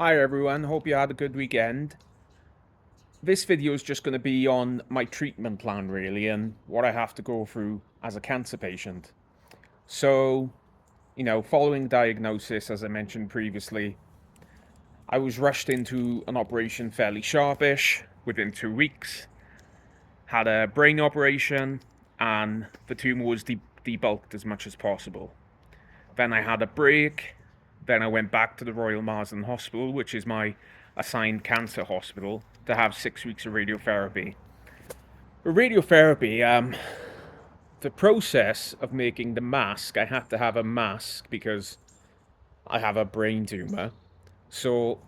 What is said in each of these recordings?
Hi everyone, hope you had a good weekend. This video is just going to be on my treatment plan really and what I have to go through as a cancer patient. So, following diagnosis, as I mentioned previously, I was rushed into an operation fairly sharpish within 2 weeks, had a brain operation, and the tumor was debulked as much as possible. Then I had a break. Then I went back to the Royal Marsden Hospital, which is my assigned cancer hospital, to have 6 weeks of radiotherapy. For radiotherapy, the process of making the mask, I had to have a mask because I have a brain tumor. So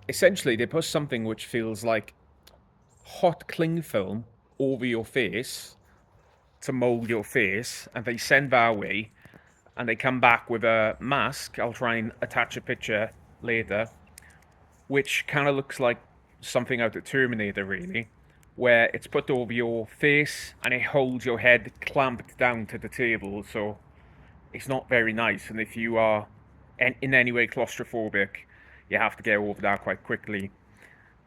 essentially, they put something which feels like hot cling film over your face to mold your face, and they send that away and they come back with a mask. I'll try and attach a picture later, which kind of looks like something out of Terminator, really, where it's put over your face and it holds your head clamped down to the table, so it's not very nice. And if you are in any way claustrophobic, you have to get over that quite quickly.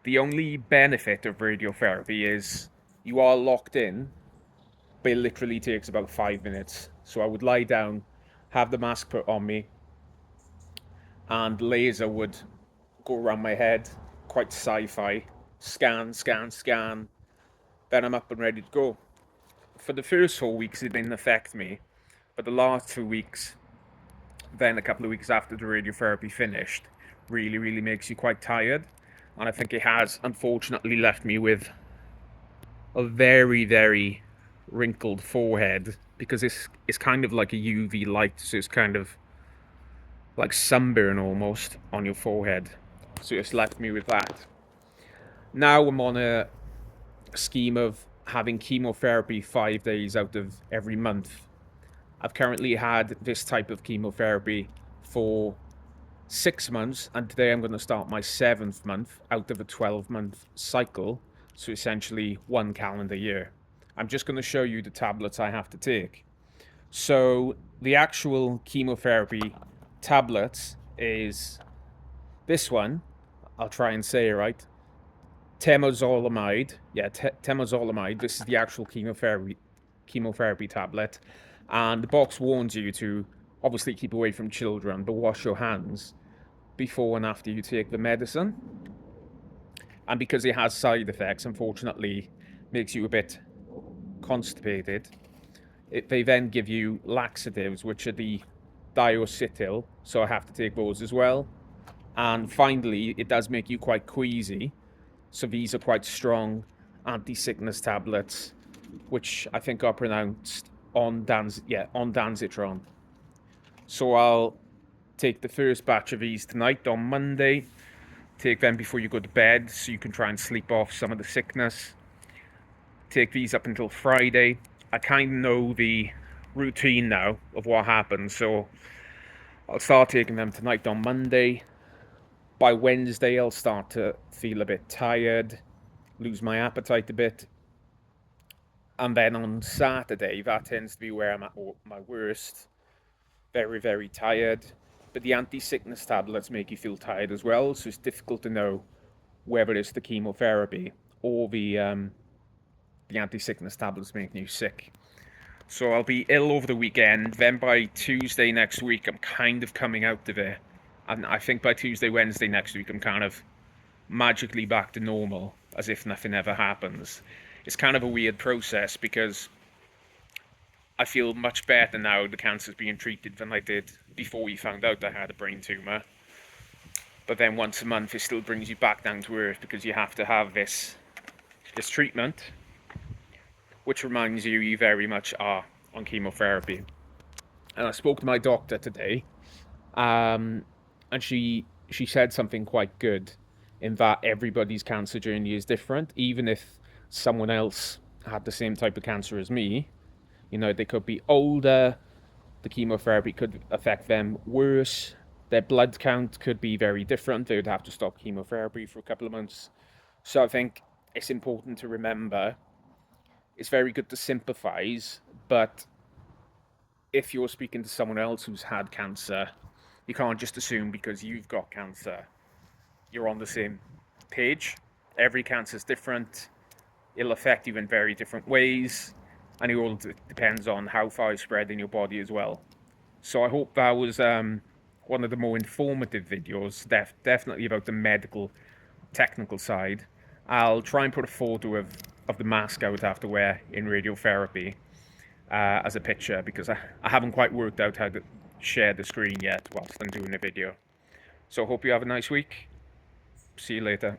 The only benefit of radiotherapy is you are locked in, but it literally takes about 5 minutes. So I would lie down, have the mask put on me, and laser would go around my head, quite sci-fi. Scan, scan, scan. Then I'm up and ready to go. For the first 4 weeks, it didn't affect me, but the last 2 weeks, then a couple of weeks after the radiotherapy finished, really, really makes you quite tired. And I think it has, unfortunately, left me with a very, very wrinkled forehead because it's kind of like a UV light, so it's kind of like sunburn almost on your forehead. So it's left me with that. Now I'm on a scheme of having chemotherapy 5 days out of every month. I've currently had this type of chemotherapy for 6 months, and today I'm going to start my 7th month out of a 12-month cycle. So essentially 1 calendar year. I'm just going to show you the tablets I have to take. So the actual chemotherapy tablets is this one. I'll try and say it right. Temozolomide. Yeah, temozolomide. This is the actual chemotherapy tablet. And the box warns you to obviously keep away from children, but wash your hands before and after you take the medicine. And because it has side effects, unfortunately, makes you a bit constipated. They then give you laxatives, which are the diacetyl, so I have to take those as well. And finally, it does make you quite queasy. So these are quite strong anti-sickness tablets, which I think are pronounced ondansetron. So I'll take the first batch of these tonight on Monday. Take them before you go to bed so you can try and sleep off some of the sickness. Take these up until Friday. I kind of know the routine now of what happens, so I'll start taking them tonight on Monday. By Wednesday, I'll start to feel a bit tired, lose my appetite a bit. And then on Saturday, that tends to be where I'm at my worst. Very, very tired. But the anti-sickness tablets make you feel tired as well, so it's difficult to know whether it's the chemotherapy or the anti-sickness tablets making you sick. So I'll be ill over the weekend. Then by Tuesday next week, I'm kind of coming out of it. And I think by Tuesday, Wednesday next week, I'm kind of magically back to normal, as if nothing ever happens. It's kind of a weird process because I feel much better now the cancer's being treated than I did before we found out I had a brain tumour. But then once a month, it still brings you back down to earth because you have to have this treatment, which reminds you very much are on chemotherapy. And I spoke to my doctor today, and she said something quite good in that everybody's cancer journey is different. Even if someone else had the same type of cancer as me, they could be older, the chemotherapy could affect them worse, their blood count could be very different, they would have to stop chemotherapy for a couple of months. So I think it's important to remember it's very good to sympathize, but if you're speaking to someone else who's had cancer, you can't just assume because you've got cancer you're on the same page. Every cancer is different. It'll affect you in very different ways, and it all depends on how far it's spread in your body as well. So I hope that was one of the more informative videos, definitely about the medical, technical side. I'll try and put a photo of the mask I would have to wear in radiotherapy as a picture, because I haven't quite worked out how to share the screen yet whilst I'm doing the video. So I hope you have a nice week. See you later.